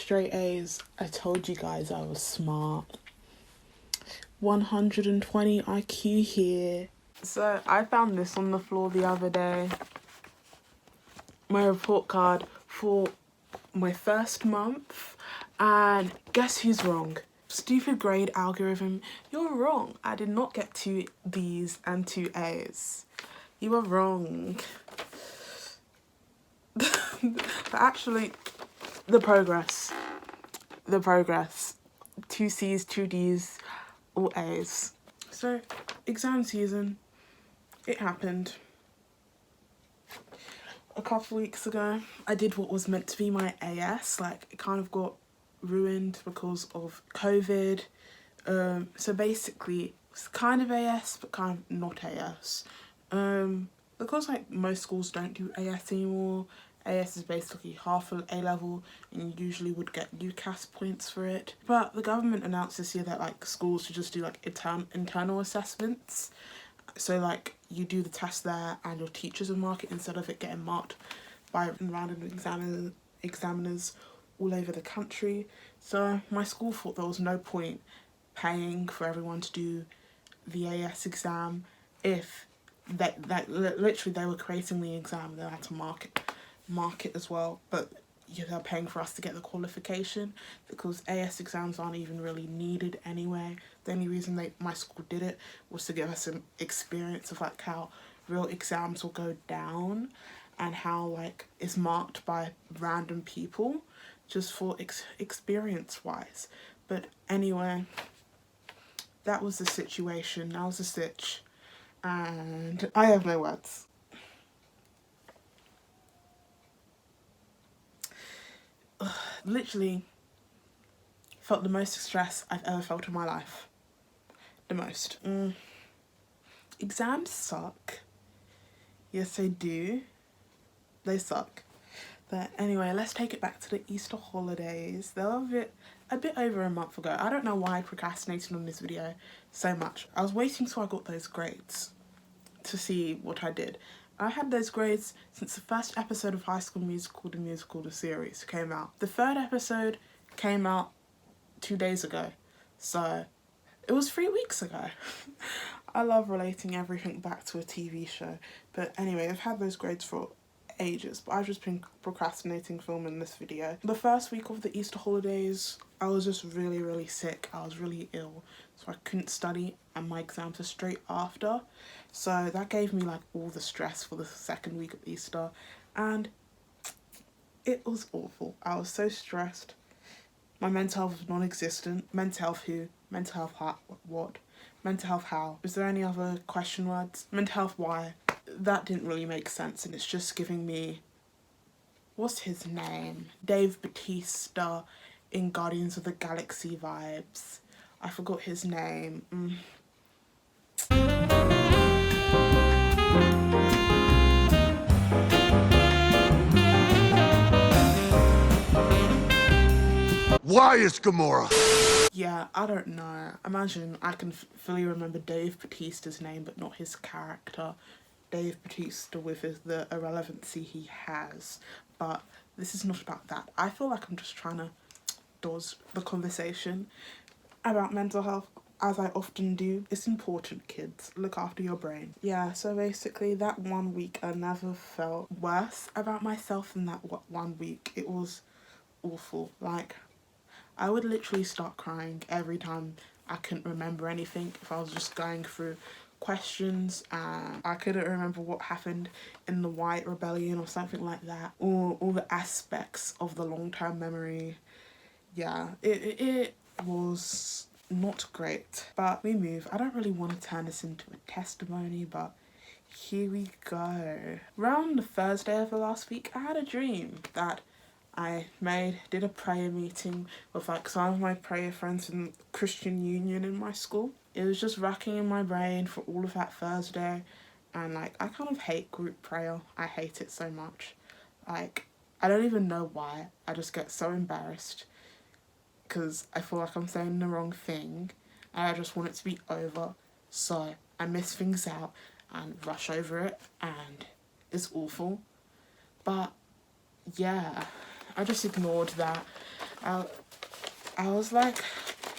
straight A's. I told you guys I was smart. 120 IQ here. So I found this on the floor the other day. My report card for my first month. And guess who's wrong? Stupid grade algorithm. You're wrong. I did not get 2 D's and 2 A's. You were wrong. But actually, the progress. 2 C's, 2 D's, all A's. So, exam season, it happened. A couple weeks ago, I did what was meant to be my AS. Like, it kind of got ruined because of COVID. So basically, it's kind of AS, but kind of not AS. Because like most schools don't do AS anymore. AS is basically half of A level, and you usually would get UCAS points for it. But the government announced this year that like schools should just do like internal assessments. So like you do the test there, and your teachers will mark it instead of it getting marked by random examiners all over the country. So my school thought there was no point paying for everyone to do the AS exam if literally they were creating the exam and they had to mark it as well, but they're paying for us to get the qualification because AS exams aren't even really needed anyway. The only reason my school did it was to give us an experience of like how real exams will go down and how like it's marked by random people just for experience wise. But anyway, that was the situation. That was the sitch, and I have no words. Literally felt the most stress I've ever felt in my life. The most. Exams suck. Yes, they do. They suck. But anyway, let's take it back to the Easter holidays. They were a bit over a month ago. I don't know why I procrastinated on this video so much. I was waiting till I got those grades to see what I did. I had those grades since the first episode of High School Musical, the series, came out. The 3rd episode came out 2 days ago. So it was 3 weeks ago. I love relating everything back to a TV show. But anyway, I've had those grades for ages, but I've just been procrastinating filming this video. The first week of the Easter holidays, I was just really sick. I was really ill, so I couldn't study, and my exams are straight after. So that gave me like all the stress for the 2nd week of Easter, and it was awful. I was so stressed. My mental health was non-existent. Mental health who? Mental health what? Mental health how? Is there any other question words? Mental health why? That didn't really make sense, and it's just giving me, what's his name? Dave Bautista in Guardians of the Galaxy vibes. I forgot his name. Why is Gamora? Yeah, I don't know. Imagine I can fully remember Dave Bautista's name, but not his character. Dave Bautista with the irrelevancy he has. But this is not about that. I feel like I'm just trying to dodge the conversation about mental health, as I often do. It's important, kids. Look after your brain. Yeah, so basically that 1 week I never felt worse about myself than that 1 week. It was awful. Like, I would literally start crying every time I couldn't remember anything. If I was just going through questions and I couldn't remember what happened in the White Rebellion or something like that, or all the aspects of the long-term memory. Yeah, it was not great, but we move. I don't really want to turn this into a testimony, but here we go. Around the Thursday of the last week, I had a dream that I did a prayer meeting with like some of my prayer friends in Christian Union in my school. It was just racking in my brain for all of that Thursday, and like I kind of hate group prayer. I hate it so much. Like, I don't even know why. I just get so embarrassed because I feel like I'm saying the wrong thing and I just want it to be over. So I miss things out and rush over it, and it's awful. But yeah, I just ignored that. I, I was like,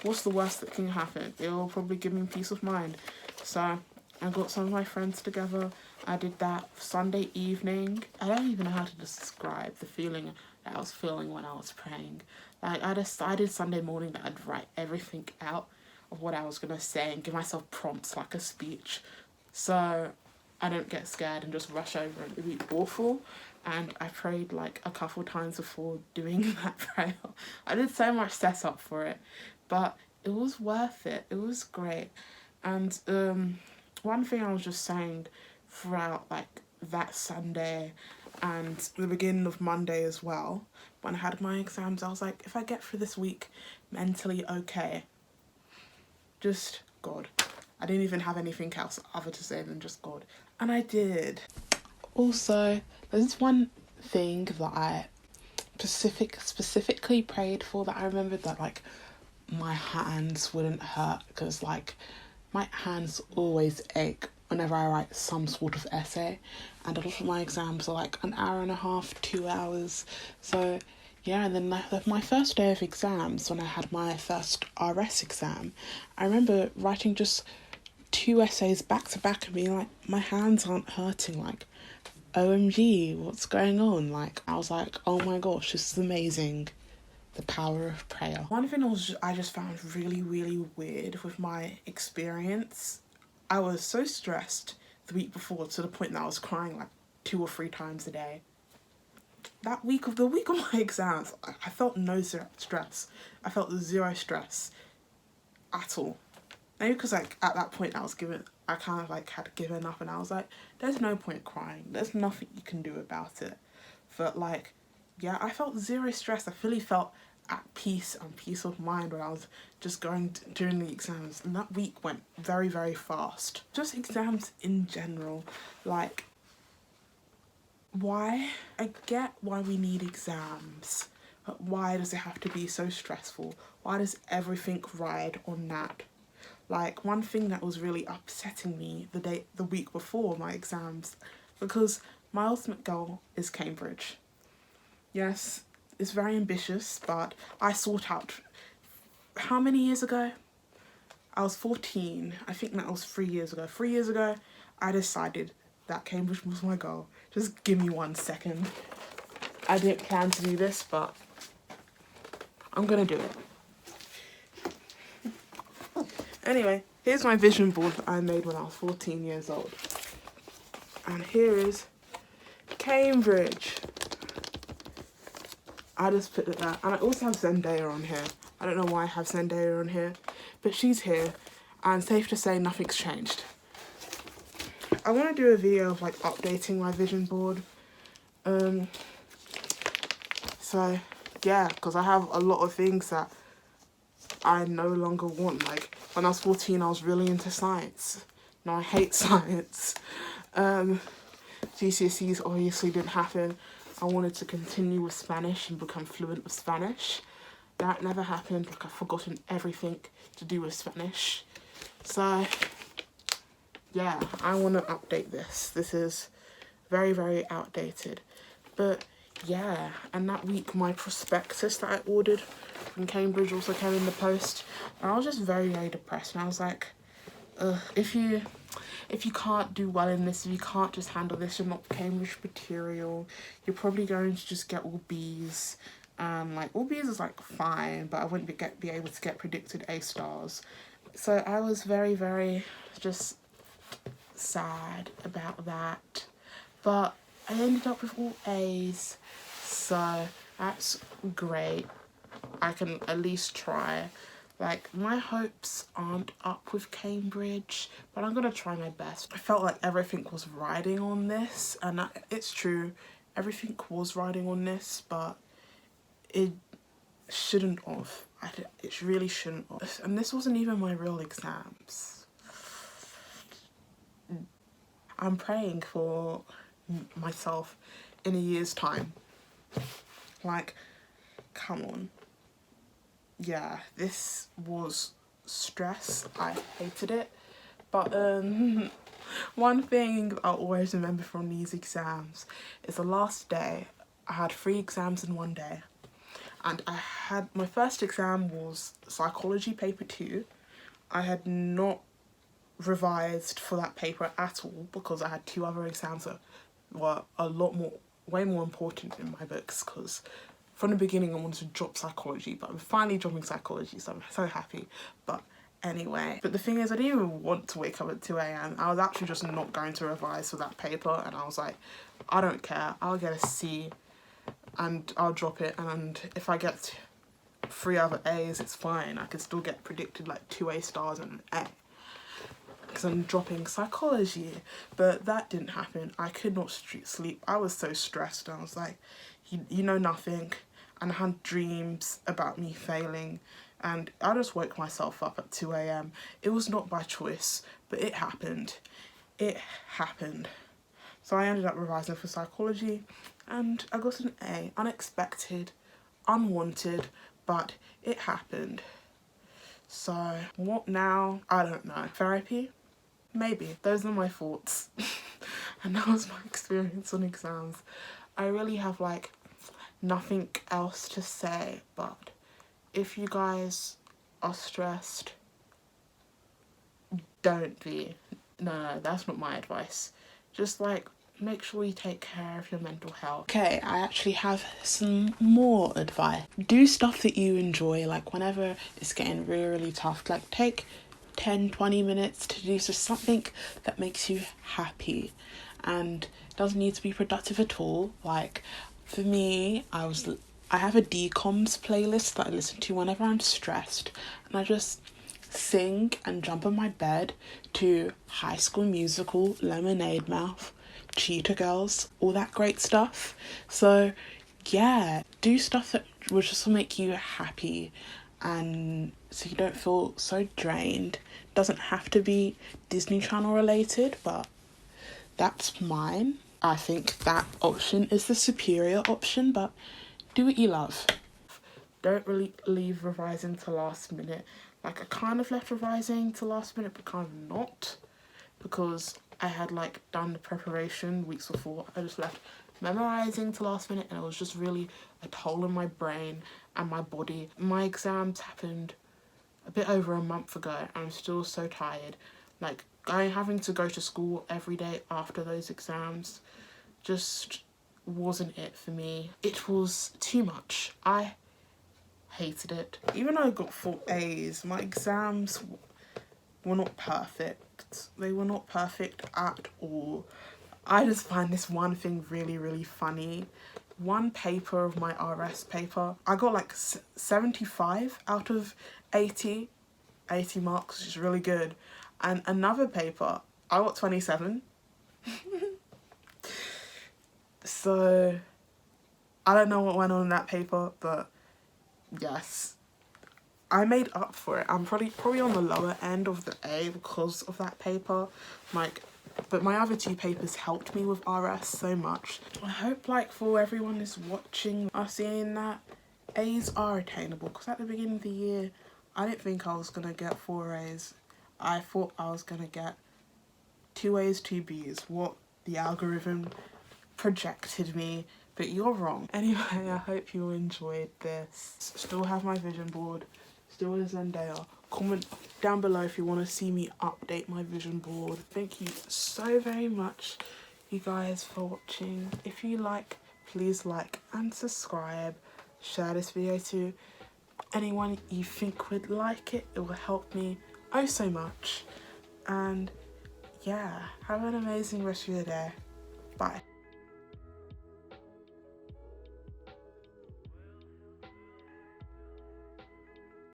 what's the worst that can happen? It will probably give me peace of mind. So I got some of my friends together. I did that Sunday evening. I don't even know how to describe the feeling that I was feeling when I was praying. Like, I decided Sunday morning that I'd write everything out of what I was going to say and give myself prompts like a speech. So I don't get scared and just rush over and be awful. And I prayed like a couple times before doing that prayer. I did so much setup for it, but it was worth it. It was great. And one thing I was just saying throughout like that Sunday and the beginning of Monday as well, when I had my exams, I was like, if I get through this week mentally okay, just God. I didn't even have anything else other to say than just God. And I did. Also, there's one thing that I specifically prayed for, that I remembered, that like my hands wouldn't hurt, because like my hands always ache whenever I write some sort of essay, and a lot of my exams are like an hour and a half, 2 hours. So yeah, and then my first day of exams, when I had my first RS exam, I remember writing just 2 essays back to back and being like, my hands aren't hurting, like OMG, what's going on? Like, I was like, oh my gosh, this is amazing. The power of prayer. One thing I just found really, really weird with my experience, I was so stressed the week before to the point that I was crying like 2 or 3 times a day. The week of my exams, I felt no stress. I felt 0 stress at all. Maybe because like at that point I kind of like had given up, and I was like, there's no point crying. There's nothing you can do about it. But like, yeah, I felt 0 stress. I really felt at peace and peace of mind when I was just during the exams. And that week went very, very fast. Just exams in general. Like, why? I get why we need exams. But why does it have to be so stressful? Why does everything ride on that? Like, one thing that was really upsetting me the week before my exams, because my ultimate goal is Cambridge. Yes, it's very ambitious, but I sought out, how many years ago? I was 14. I think that was 3 years ago. 3 years ago, I decided that Cambridge was my goal. Just give me 1 second. I didn't plan to do this, but I'm gonna do it. Anyway, here's my vision board that I made when I was 14 years old. And here is Cambridge. I just put it there. And I also have Zendaya on here. I don't know why I have Zendaya on here, but she's here. And safe to say, nothing's changed. I want to do a video of like updating my vision board. So yeah, because I have a lot of things that I no longer want. Like, when I was 14, I was really into science. Now I hate science. GCSEs obviously didn't happen. I wanted to continue with Spanish and become fluent with Spanish. That never happened. Like, I've forgotten everything to do with Spanish. So yeah, I want to update this. This is very, very outdated. But yeah, and that week my prospectus that I ordered from Cambridge also came in the post. And I was just very, very depressed. And I was like, if you can't do well in this, if you can't just handle this, you're not Cambridge material. You're probably going to just get all Bs. Like, all Bs is like fine, but I wouldn't be able to get predicted A stars. So I was very, very just sad about that. But I ended up with all A's, so that's great. I can at least try. Like, my hopes aren't up with Cambridge, but I'm gonna try my best. I felt like everything was riding on this, and it's true, everything was riding on this, but it shouldn't have. It really shouldn't have. And this wasn't even my real exams. I'm praying for myself in a year's time. Like, come on. Yeah, this was stress. I hated it. But one thing I'll always remember from these exams is the last day. I had 3 exams in one day. and I had, my first exam was psychology paper 2. I had not revised for that paper at all because I had 2 other exams that were a lot more, way more important in my books, because from the beginning I wanted to drop psychology, but I'm finally dropping psychology, so I'm so happy. But anyway, but the thing is, I didn't even want to wake up at 2 a.m. I was actually just not going to revise for that paper, and I was like, I don't care, I'll get a C and I'll drop it, and if I get 3 other A's, it's fine. I could still get predicted like 2 A stars and an A, because I'm dropping psychology. But that didn't happen. I could not sleep. I was so stressed, and I was like, you know nothing. And I had dreams about me failing, and I just woke myself up at 2 a.m. It was not by choice, but it happened. It happened. So I ended up revising for psychology, and I got an A. Unexpected, unwanted, but it happened. So what now? I don't know. Therapy? Maybe. Those are my thoughts. And that was my experience on exams. I really have like nothing else to say, but if you guys are stressed, don't be. No, that's not my advice. Just like, make sure you take care of your mental health. Okay, I actually have some more advice. Do stuff that you enjoy, like whenever it's getting really, really tough, like take 10-20 minutes to do just something that makes you happy, and it doesn't need to be productive at all. Like for me, I have a DCOMs playlist that I listen to whenever I'm stressed, and I just sing and jump on my bed to High School Musical, Lemonade Mouth, Cheetah Girls, all that great stuff. So yeah, do stuff that will just make you happy, and so you don't feel so drained. Doesn't have to be Disney Channel related, but that's mine. I think that option is the superior option, but do what you love. Don't really leave revising to last minute. Like I kind of left revising to last minute, but kind of not, because I had like done the preparation weeks before. I just left memorizing to last minute, and it was just really a toll on my brain and my body. My exams happened a bit over a month ago, and I'm still so tired. Like having to go to school every day after those exams just wasn't it for me. It was too much. I hated it. Even though I got 4 A's, my exams were not perfect. They were not perfect at all. I just find this one thing really, really funny. One paper of my RS paper, I got like 75 out of 80 marks, which is really good. And another paper, I got 27. So I don't know what went on in that paper, but yes, I made up for it. I'm probably on the lower end of the A because of that paper. Like, but my other 2 papers helped me with RS so much. I hope like for everyone who's watching are seeing that A's are attainable, because at the beginning of the year I didn't think I was gonna get 4 A's. I thought I was gonna get 2 A's, 2 B's, what the algorithm projected me, but you're wrong. Anyway, I hope you enjoyed this. Still have my vision board, still is Zendaya. Comment down below if you want to see me update my vision board. Thank you so very much, you guys, for watching. If you like, please like and subscribe. Share this video to anyone you think would like it. It will help me oh so much. And yeah, have an amazing rest of your day. Bye.